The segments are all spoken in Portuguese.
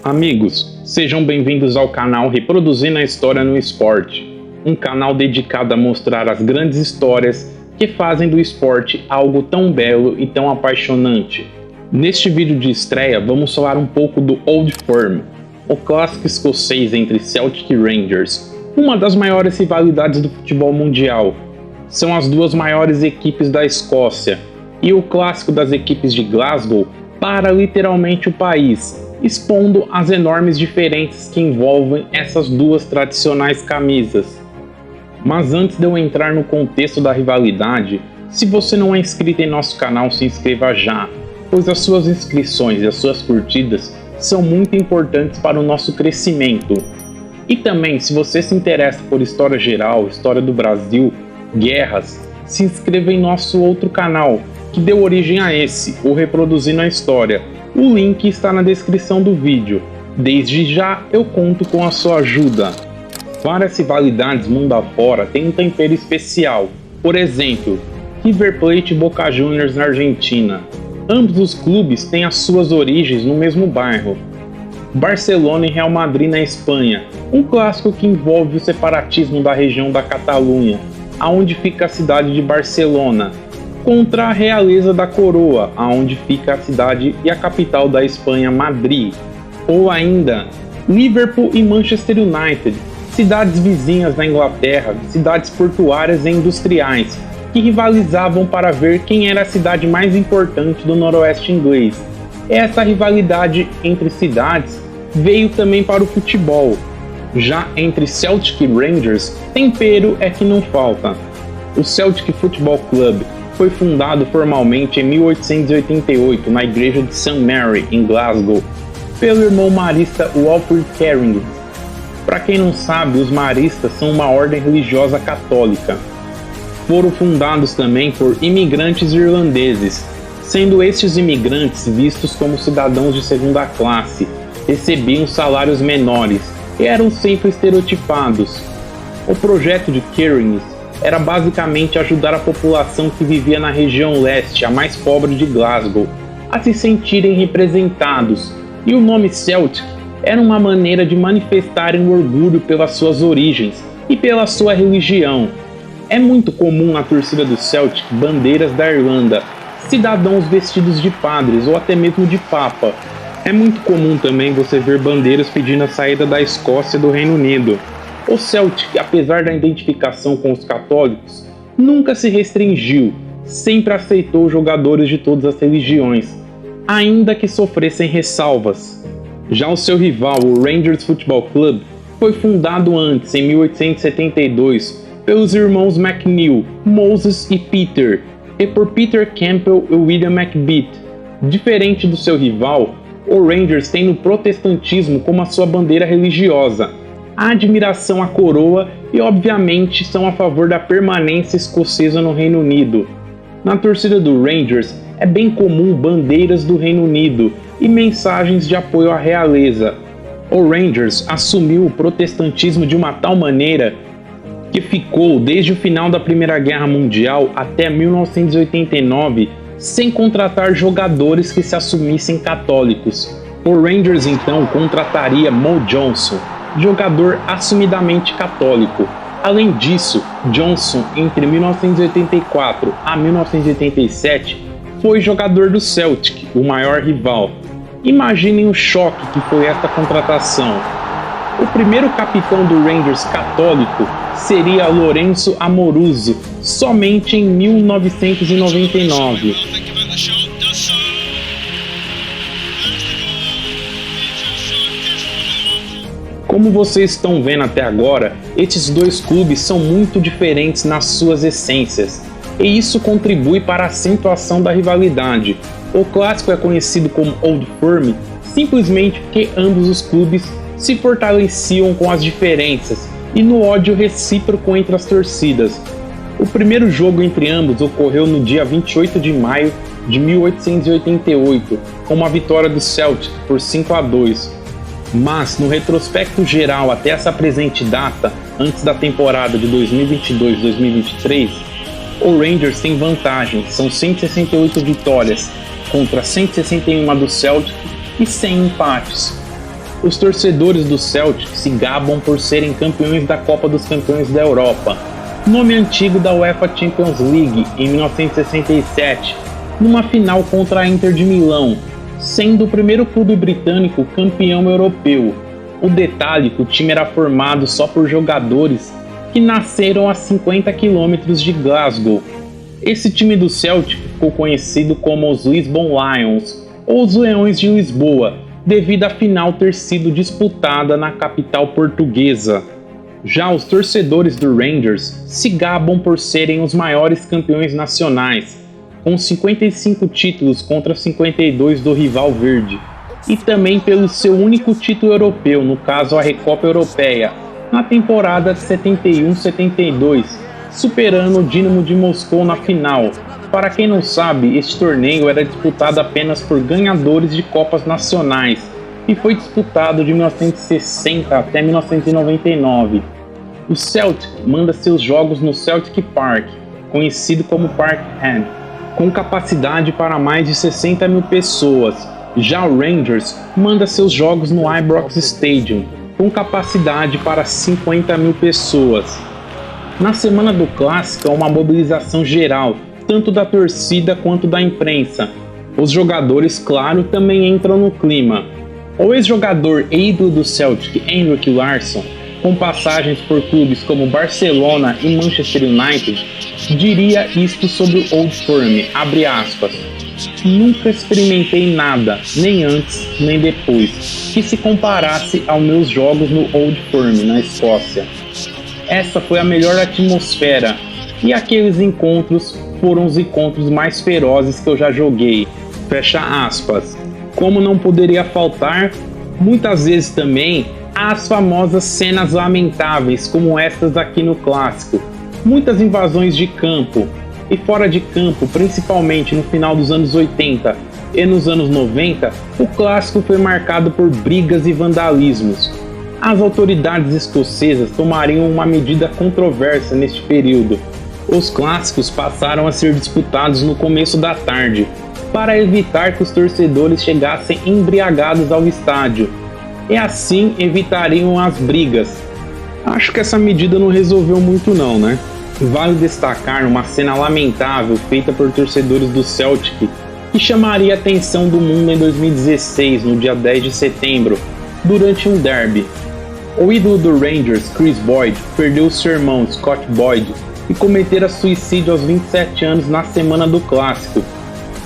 Amigos, sejam bem-vindos ao canal Reproduzindo a História no Esporte, um canal dedicado a mostrar as grandes histórias que fazem do esporte algo tão belo e tão apaixonante. Neste vídeo de estreia, vamos falar um pouco do Old Firm, o clássico escocês entre Celtic e Rangers, uma das maiores rivalidades do futebol mundial. São as duas maiores equipes da Escócia, e o clássico das equipes de Glasgow para literalmente o país, expondo as enormes diferenças que envolvem essas duas tradicionais camisas. Mas antes de eu entrar no contexto da rivalidade, se você não é inscrito em nosso canal, se inscreva já, pois as suas inscrições e as suas curtidas são muito importantes para o nosso crescimento. E também, se você se interessa por história geral, história do Brasil, guerras, se inscreva em nosso outro canal, que deu origem a esse, o Reproduzindo a História. O link está na descrição do vídeo. Desde já eu conto com a sua ajuda. Várias rivalidades mundo afora têm um tempero especial. Por exemplo, River Plate e Boca Juniors na Argentina. Ambos os clubes têm as suas origens no mesmo bairro. Barcelona e Real Madrid na Espanha, um clássico que envolve o separatismo da região da Catalunha, aonde fica a cidade de Barcelona, contra a realeza da coroa, aonde fica a cidade e a capital da Espanha, Madrid. Ou ainda, Liverpool e Manchester United, cidades vizinhas na Inglaterra, cidades portuárias e industriais, que rivalizavam para ver quem era a cidade mais importante do noroeste inglês. Essa rivalidade entre cidades veio também para o futebol. Já entre Celtic e Rangers, tempero é que não falta. O Celtic Football Club foi fundado formalmente em 1888 na igreja de St. Mary, em Glasgow, pelo irmão marista Walfrid Carrington. Para quem não sabe, os maristas são uma ordem religiosa católica. Foram fundados também por imigrantes irlandeses, sendo estes imigrantes vistos como cidadãos de segunda classe, recebiam salários menores e eram sempre estereotipados. O projeto de Carrington era basicamente ajudar a população que vivia na região leste, a mais pobre de Glasgow, a se sentirem representados, e o nome Celtic era uma maneira de manifestarem orgulho pelas suas origens e pela sua religião. É muito comum na torcida do Celtic bandeiras da Irlanda, cidadãos vestidos de padres ou até mesmo de papa. É muito comum também você ver bandeiras pedindo a saída da Escócia e do Reino Unido. O Celtic, apesar da identificação com os católicos, nunca se restringiu, sempre aceitou jogadores de todas as religiões, ainda que sofressem ressalvas. Já o seu rival, o Rangers Football Club, foi fundado antes, em 1872, pelos irmãos McNeill, Moses e Peter, e por Peter Campbell e William Macbeth. Diferente do seu rival, o Rangers tem no protestantismo como a sua bandeira religiosa, a admiração à coroa e, obviamente, são a favor da permanência escocesa no Reino Unido. Na torcida do Rangers é bem comum bandeiras do Reino Unido e mensagens de apoio à realeza. O Rangers assumiu o protestantismo de uma tal maneira que ficou desde o final da Primeira Guerra Mundial até 1989 sem contratar jogadores que se assumissem católicos. O Rangers então contrataria Mo Johnston, jogador assumidamente católico. Além disso, Johnston, entre 1984 a 1987, foi jogador do Celtic, o maior rival. Imaginem o choque que foi esta contratação. O primeiro capitão do Rangers católico seria Lourenço Amoruso, somente em 1999. Como vocês estão vendo até agora, estes dois clubes são muito diferentes nas suas essências, e isso contribui para a acentuação da rivalidade. O clássico é conhecido como Old Firm simplesmente porque ambos os clubes se fortaleciam com as diferenças e no ódio recíproco entre as torcidas. O primeiro jogo entre ambos ocorreu no dia 28 de maio de 1888, com uma vitória do Celtic por 5-2. Mas, no retrospecto geral até essa presente data, antes da temporada de 2022-2023, o Rangers tem vantagem, são 168 vitórias contra 161 do Celtic e 100 empates. Os torcedores do Celtic se gabam por serem campeões da Copa dos Campeões da Europa, nome antigo da UEFA Champions League, em 1967, numa final contra a Inter de Milão, sendo o primeiro clube britânico campeão europeu. O detalhe é que o time era formado só por jogadores que nasceram a 50 km de Glasgow. Esse time do Celtic ficou conhecido como os Lisbon Lions, ou os Leões de Lisboa, devido à final ter sido disputada na capital portuguesa. Já os torcedores do Rangers se gabam por serem os maiores campeões nacionais, com 55 títulos contra 52 do rival verde, e também pelo seu único título europeu, no caso a Recopa Europeia, na temporada de 71-72, superando o Dinamo de Moscou na final. Para quem não sabe, este torneio era disputado apenas por ganhadores de Copas Nacionais e foi disputado de 1960 até 1999. O Celtic manda seus jogos no Celtic Park, conhecido como Parkhead, com capacidade para mais de 60 mil pessoas. Já o Rangers manda seus jogos no Ibrox Stadium, com capacidade para 50 mil pessoas. Na semana do Clássico há uma mobilização geral, tanto da torcida quanto da imprensa. Os jogadores, claro, também entram no clima. O ex-jogador e ídolo do Celtic, Henrik Larsson, com passagens por clubes como Barcelona e Manchester United, diria isto sobre o Old Firm, abre aspas: "Nunca experimentei nada, nem antes nem depois, que se comparasse aos meus jogos no Old Firm, na Escócia. Essa foi a melhor atmosfera, e aqueles encontros foram os encontros mais ferozes que eu já joguei." Fecha aspas. Como não poderia faltar, muitas vezes também, as famosas cenas lamentáveis como estas aqui no Clássico. Muitas invasões de campo e fora de campo, principalmente no final dos anos 80 e nos anos 90, o Clássico foi marcado por brigas e vandalismos. As autoridades escocesas tomariam uma medida controversa neste período. Os clássicos passaram a ser disputados no começo da tarde, para evitar que os torcedores chegassem embriagados ao estádio, e assim evitariam as brigas. Acho que essa medida não resolveu muito não, né? Vale destacar uma cena lamentável feita por torcedores do Celtic, que chamaria a atenção do mundo em 2016, no dia 10 de setembro, durante um derby. O ídolo do Rangers, Chris Boyd, perdeu seu irmão, Scott Boyd, e cometera suicídio aos 27 anos na semana do Clássico.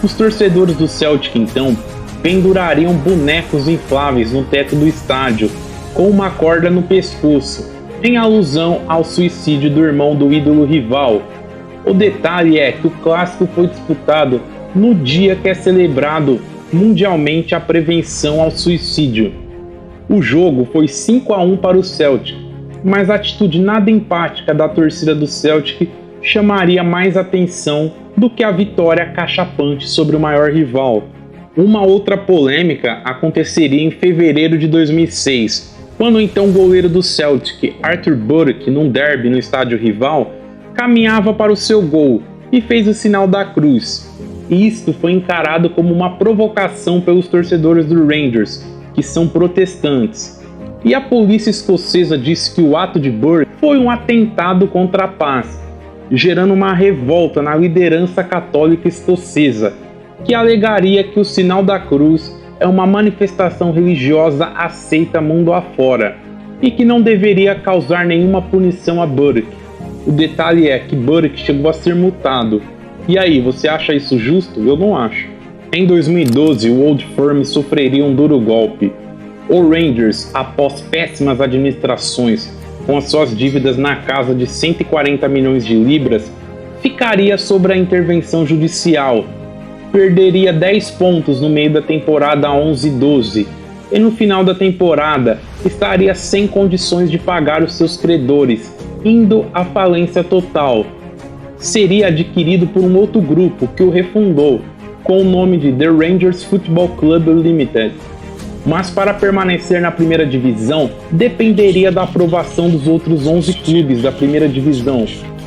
Os torcedores do Celtic, então, pendurariam bonecos infláveis no teto do estádio, com uma corda no pescoço, em alusão ao suicídio do irmão do ídolo rival. O detalhe é que o Clássico foi disputado no dia que é celebrado mundialmente a prevenção ao suicídio. O jogo foi 5-1 para o Celtic, mas a atitude nada empática da torcida do Celtic chamaria mais atenção do que a vitória cachapante sobre o maior rival. Uma outra polêmica aconteceria em fevereiro de 2006, quando o então goleiro do Celtic, Arthur Burke, num derby no estádio rival, caminhava para o seu gol e fez o sinal da cruz. Isto foi encarado como uma provocação pelos torcedores do Rangers, que são protestantes. E a polícia escocesa disse que o ato de Burke foi um atentado contra a paz, gerando uma revolta na liderança católica escocesa, que alegaria que o sinal da cruz é uma manifestação religiosa aceita mundo afora e que não deveria causar nenhuma punição a Burke. O detalhe é que Burke chegou a ser multado. E aí, você acha isso justo? Eu não acho. Em 2012, o Old Firm sofreria um duro golpe. O Rangers, após péssimas administrações, com as suas dívidas na casa de 140 milhões de libras, ficaria sob a intervenção judicial. Perderia 10 pontos no meio da temporada 11-12 e no final da temporada estaria sem condições de pagar os seus credores, indo à falência total. Seria adquirido por um outro grupo que o refundou, com o nome de The Rangers Football Club Limited. Mas para permanecer na primeira divisão, dependeria da aprovação dos outros 11 clubes da primeira divisão,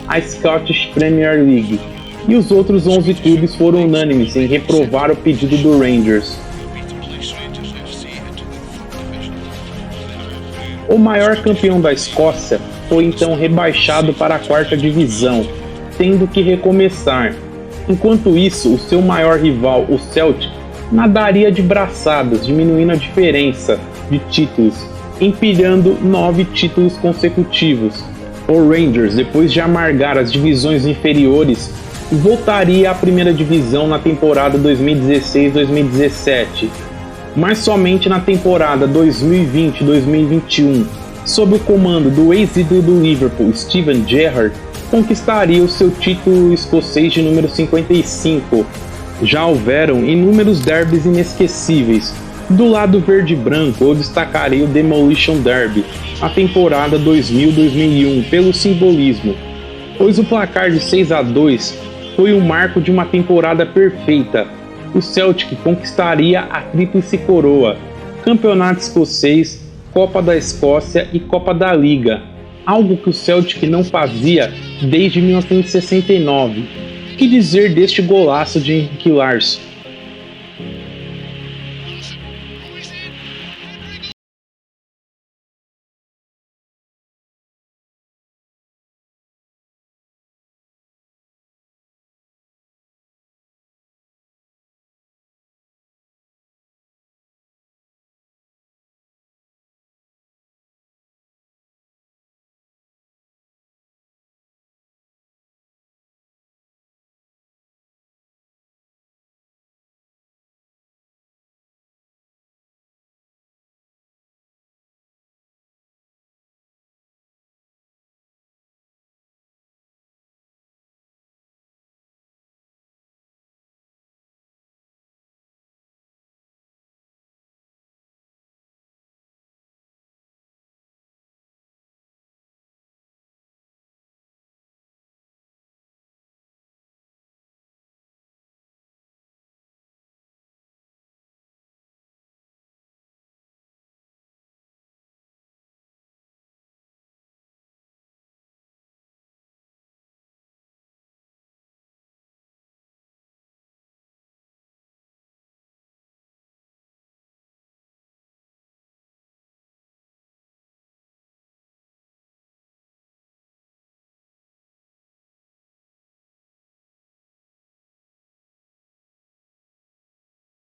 a Scottish Premier League, e os outros 11 clubes foram unânimes em reprovar o pedido do Rangers. O maior campeão da Escócia foi então rebaixado para a 4ª divisão, tendo que recomeçar. Enquanto isso, o seu maior rival, o Celtic, nadaria de braçadas, diminuindo a diferença de títulos, empilhando 9 títulos consecutivos. O Rangers, depois de amargar as divisões inferiores, voltaria à 1ª divisão na temporada 2016-2017, mas somente na temporada 2020-2021, sob o comando do ex-ídolo do Liverpool, Steven Gerrard, conquistaria o seu título escocês de número 55. Já houveram inúmeros derbys inesquecíveis. Do lado verde e branco, eu destacaria o Demolition Derby, a temporada 2000-2001, pelo simbolismo, pois o placar de 6-2 foi o marco de uma temporada perfeita. O Celtic conquistaria a tríplice coroa, Campeonato Escocês, Copa da Escócia e Copa da Liga, algo que o Celtic não fazia desde 1969. Que dizer deste golaço de Henrik Larsson?